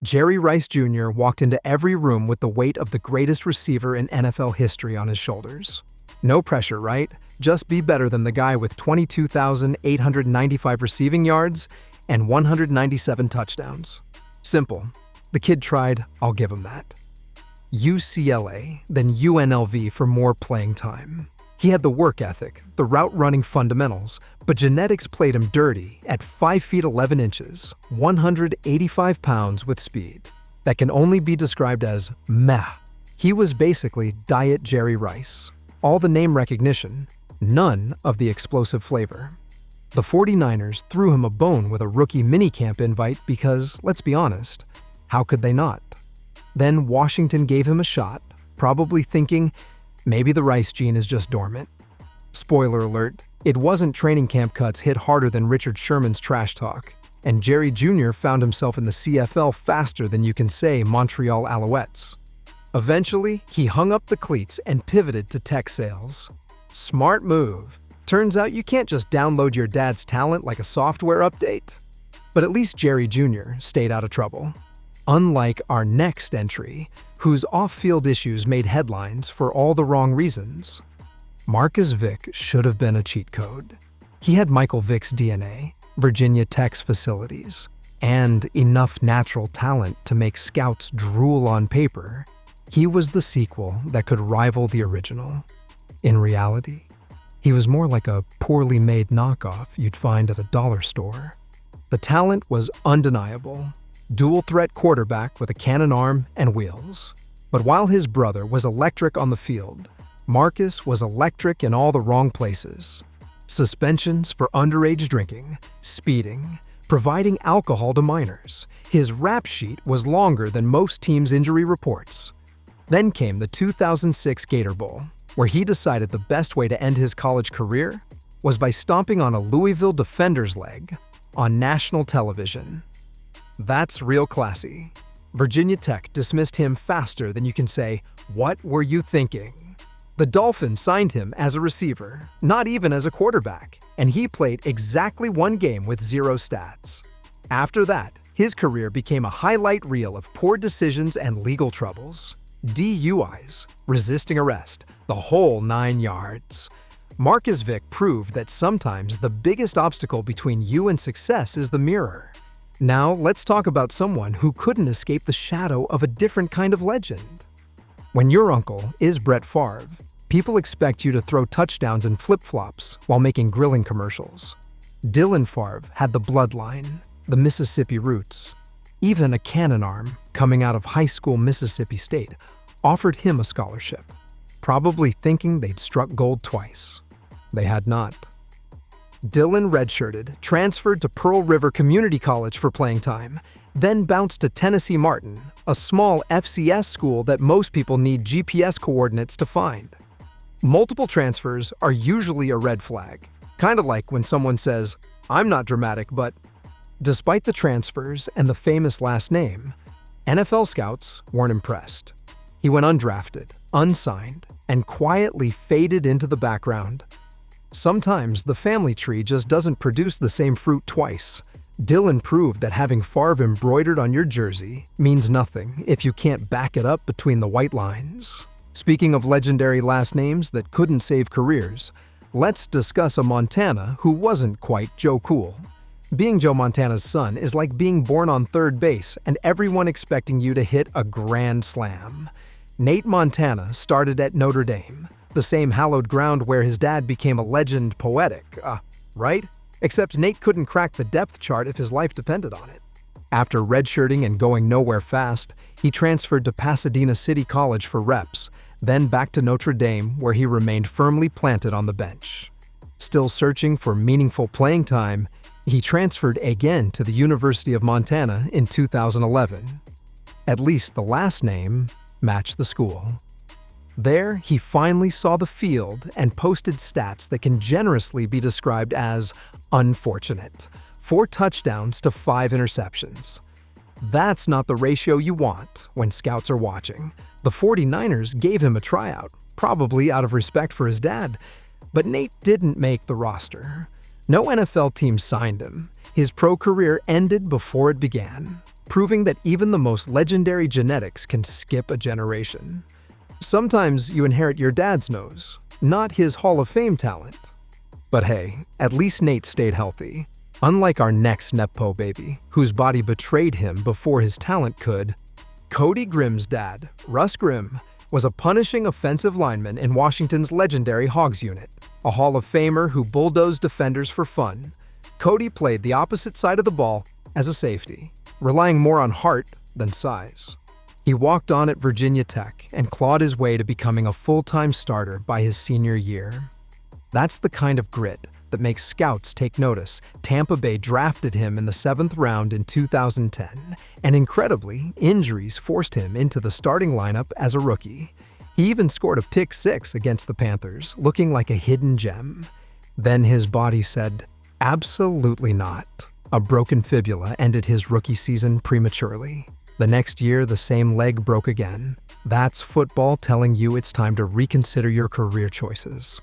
Jerry Rice Jr. walked into every room with the weight of the greatest receiver in NFL history on his shoulders. No pressure, right? Just be better than the guy with 22,895 receiving yards and 197 touchdowns. Simple. The kid tried, I'll give him that. UCLA, then UNLV for more playing time. He had the work ethic, the route-running fundamentals, but genetics played him dirty at 5 feet 11 inches, 185 pounds with speed. That can only be described as meh. He was basically Diet Jerry Rice. All the name recognition, none of the explosive flavor. The 49ers threw him a bone with a rookie minicamp invite because, let's be honest, how could they not? Then Washington gave him a shot, probably thinking, maybe the Rice gene is just dormant. Spoiler alert, it wasn't training camp cuts hit harder than Richard Sherman's trash talk, and Jerry Jr. found himself in the CFL faster than you can say Montreal Alouettes. Eventually, he hung up the cleats and pivoted to tech sales. Smart move. Turns out you can't just download your dad's talent like a software update. But at least Jerry Jr. stayed out of trouble. Unlike our next entry, whose off-field issues made headlines for all the wrong reasons. Marcus Vick should have been a cheat code. He had Michael Vick's DNA, Virginia Tech's facilities, and enough natural talent to make scouts drool on paper. He was the sequel that could rival the original. In reality, he was more like a poorly made knockoff you'd find at a dollar store. The talent was undeniable. Dual-threat quarterback with a cannon arm and wheels. But while his brother was electric on the field, Marcus was electric in all the wrong places. Suspensions for underage drinking, speeding, providing alcohol to minors. His rap sheet was longer than most teams' injury reports. Then came the 2006 Gator Bowl, where he decided the best way to end his college career was by stomping on a Louisville defender's leg on national television. That's real classy. Virginia Tech dismissed him faster than you can say, "What were you thinking?" The Dolphins signed him as a receiver, not even as a quarterback, and he played exactly one game with 0 stats. After that, his career became a highlight reel of poor decisions and legal troubles. DUIs, resisting arrest, the whole 9 yards. Marcus Vick proved that sometimes the biggest obstacle between you and success is the mirror. Now, let's talk about someone who couldn't escape the shadow of a different kind of legend. When your uncle is Brett Favre, people expect you to throw touchdowns in flip-flops while making grilling commercials. Dylan Favre had the bloodline, the Mississippi roots. Even a cannon arm, coming out of high school Mississippi State, offered him a scholarship, probably thinking they'd struck gold twice. They had not. Dylan redshirted, transferred to Pearl River Community College for playing time, then bounced to Tennessee Martin, a small FCS school that most people need GPS coordinates to find. Multiple transfers are usually a red flag, kind of like when someone says, "I'm not dramatic, but..." Despite the transfers and the famous last name, NFL scouts weren't impressed. He went undrafted, unsigned, and quietly faded into the background. Sometimes the family tree just doesn't produce the same fruit twice. Dylan proved that having Favre embroidered on your jersey means nothing if you can't back it up between the white lines. Speaking of legendary last names that couldn't save careers, let's discuss a Montana who wasn't quite Joe Cool. Being Joe Montana's son is like being born on third base and everyone expecting you to hit a grand slam. Nate Montana started at Notre Dame, the same hallowed ground where his dad became a legend poetic, right? Except Nate couldn't crack the depth chart if his life depended on it. After redshirting and going nowhere fast, he transferred to Pasadena City College for reps, then back to Notre Dame where he remained firmly planted on the bench. Still searching for meaningful playing time, he transferred again to the University of Montana in 2011. At least the last name matched the school. There, he finally saw the field and posted stats that can generously be described as unfortunate. 4 touchdowns to 5 interceptions. That's not the ratio you want when scouts are watching. The 49ers gave him a tryout, probably out of respect for his dad, but Nate didn't make the roster. No NFL team signed him. His pro career ended before it began. proving that even the most legendary genetics can skip a generation. Sometimes you inherit your dad's nose, not his Hall of Fame talent. But hey, at least Nate stayed healthy. Unlike our next Nepo baby, whose body betrayed him before his talent could, Cody Grimm's dad, Russ Grimm, was a punishing offensive lineman in Washington's legendary Hogs unit, a Hall of Famer who bulldozed defenders for fun. Cody played the opposite side of the ball as a safety, relying more on heart than size. He walked on at Virginia Tech and clawed his way to becoming a full-time starter by his senior year. That's the kind of grit that makes scouts take notice. Tampa Bay drafted him in the 7th round in 2010, and incredibly, injuries forced him into the starting lineup as a rookie. He even scored a pick 6 against the Panthers, looking like a hidden gem. Then his body said, absolutely not. A broken fibula ended his rookie season prematurely. The next year, the same leg broke again. That's football telling you it's time to reconsider your career choices.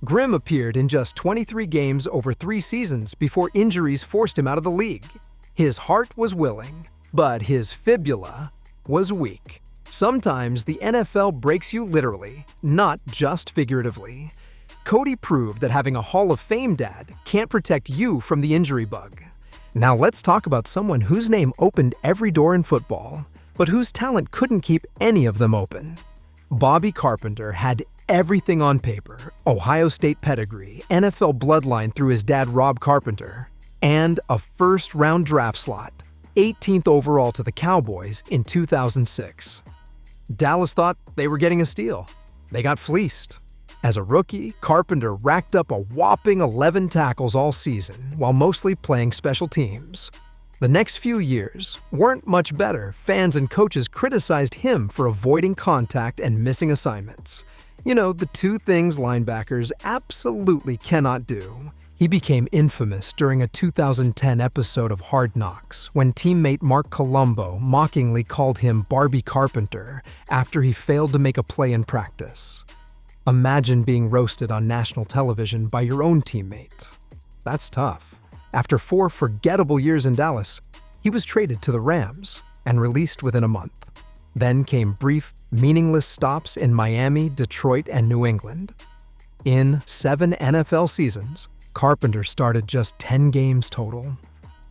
Grimm appeared in just 23 games over 3 seasons before injuries forced him out of the league. His heart was willing, but his fibula was weak. Sometimes the NFL breaks you literally, not just figuratively. Cody proved that having a Hall of Fame dad can't protect you from the injury bug. Now let's talk about someone whose name opened every door in football, but whose talent couldn't keep any of them open. Bobby Carpenter had everything on paper: Ohio State pedigree, NFL bloodline through his dad Rob Carpenter, and a first-round draft slot, 18th overall to the Cowboys in 2006. Dallas thought they were getting a steal. They got fleeced. As a rookie, Carpenter racked up a whopping 11 tackles all season while mostly playing special teams. The next few years weren't much better. Fans and coaches criticized him for avoiding contact and missing assignments. You know, the two things linebackers absolutely cannot do. He became infamous during a 2010 episode of Hard Knocks when teammate Mark Colombo mockingly called him Barbie Carpenter after he failed to make a play in practice. Imagine being roasted on national television by your own teammate. That's tough. After 4 forgettable years in Dallas, he was traded to the Rams and released within a month. Then came brief, meaningless stops in Miami, Detroit, and New England. In 7 NFL seasons, Carpenter started just 10 games total.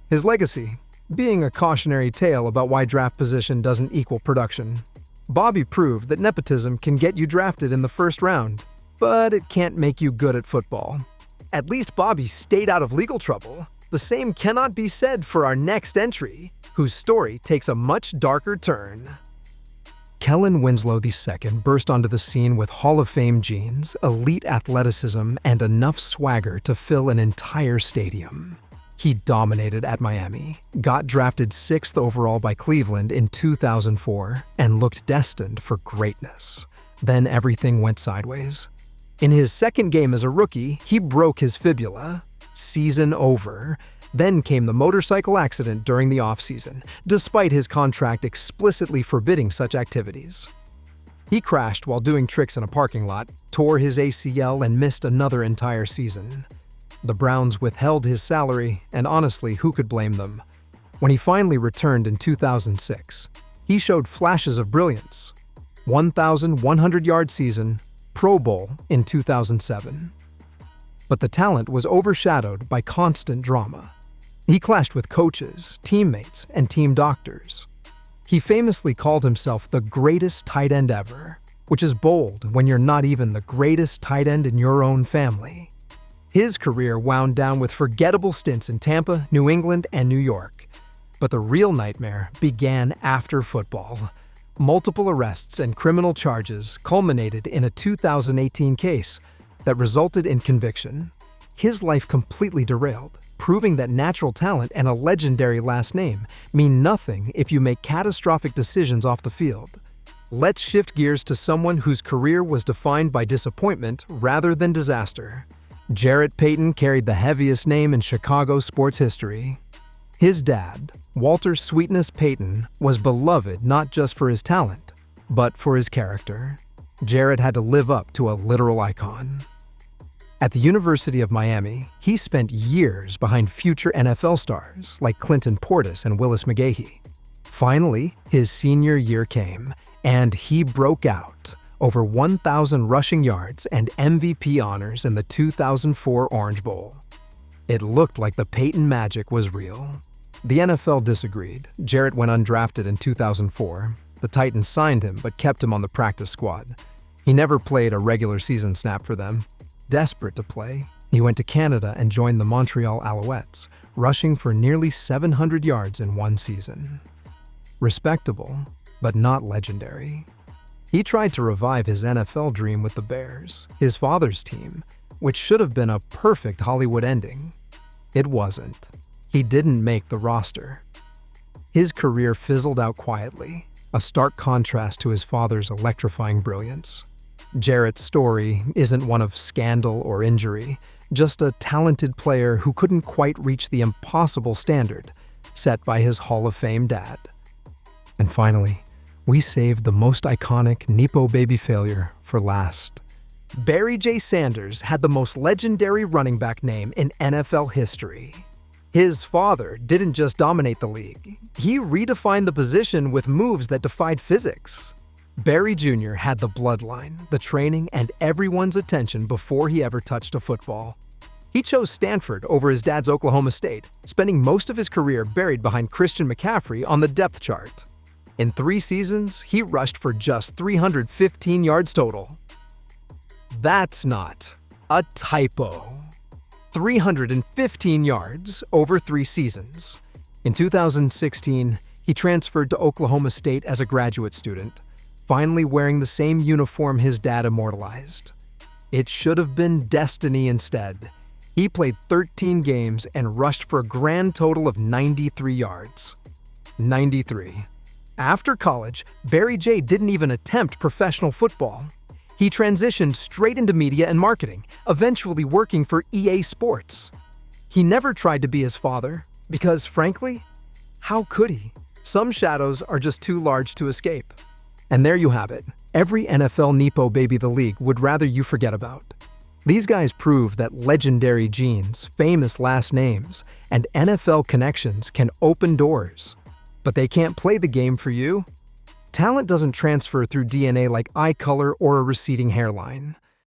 His legacy being a cautionary tale about why draft position doesn't equal production. Bobby proved that nepotism can get you drafted in the first round, but it can't make you good at football. At least Bobby stayed out of legal trouble. The same cannot be said for our next entry, whose story takes a much darker turn. Kellen Winslow II burst onto the scene with Hall of Fame genes, elite athleticism, and enough swagger to fill an entire stadium. He dominated at Miami, got drafted 6th overall by Cleveland in 2004, and looked destined for greatness. Then everything went sideways. In his second game as a rookie, he broke his fibula. Season over. Then came the motorcycle accident during the offseason, despite his contract explicitly forbidding such activities. He crashed while doing tricks in a parking lot, tore his ACL, and missed another entire season. The Browns withheld his salary, and honestly, who could blame them? When he finally returned in 2006, he showed flashes of brilliance. 1,100-yard season, Pro Bowl in 2007. But the talent was overshadowed by constant drama. He clashed with coaches, teammates, and team doctors. He famously called himself the greatest tight end ever, which is bold when you're not even the greatest tight end in your own family. His career wound down with forgettable stints in Tampa, New England, and New York. But the real nightmare began after football. Multiple arrests and criminal charges culminated in a 2018 case that resulted in conviction. His life completely derailed, proving that natural talent and a legendary last name mean nothing if you make catastrophic decisions off the field. Let's shift gears to someone whose career was defined by disappointment rather than disaster. Jarrett Payton carried the heaviest name in Chicago sports history. His dad, Walter Sweetness Payton, was beloved not just for his talent, but for his character. Jarrett had to live up to a literal icon. At the University of Miami, he spent years behind future NFL stars like Clinton Portis and Willis McGahee. Finally, his senior year came, and he broke out. Over 1,000 rushing yards and MVP honors in the 2004 Orange Bowl. It looked like the Peyton magic was real. The NFL disagreed. Jarrett went undrafted in 2004. The Titans signed him but kept him on the practice squad. He never played a regular season snap for them. Desperate to play, he went to Canada and joined the Montreal Alouettes, rushing for nearly 700 yards in one season. Respectable, but not legendary. He tried to revive his NFL dream with the Bears, his father's team, which should have been a perfect Hollywood ending. It wasn't. He didn't make the roster. His career fizzled out quietly, a stark contrast to his father's electrifying brilliance. Jarrett's story isn't one of scandal or injury, just a talented player who couldn't quite reach the impossible standard set by his Hall of Fame dad. And finally, we saved the most iconic Nepo baby failure for last. Barry J. Sanders had the most legendary running back name in NFL history. His father didn't just dominate the league, he redefined the position with moves that defied physics. Barry Jr. had the bloodline, the training, and everyone's attention before he ever touched a football. He chose Stanford over his dad's Oklahoma State, spending most of his career buried behind Christian McCaffrey on the depth chart. In 3 seasons, he rushed for just 315 yards total. That's not a typo. 315 yards over 3 seasons. In 2016, he transferred to Oklahoma State as a graduate student, finally wearing the same uniform his dad immortalized. It should have been destiny instead. He played 13 games and rushed for a grand total of 93 yards. 93. After college, Barry J. didn't even attempt professional football. He transitioned straight into media and marketing, eventually working for EA Sports. He never tried to be his father, because frankly, how could he? Some shadows are just too large to escape. And there you have it. Every NFL Nepo baby the league would rather you forget about. These guys prove that legendary genes, famous last names, and NFL connections can open doors. But they can't play the game for you. Talent doesn't transfer through DNA like eye color or a receding hairline.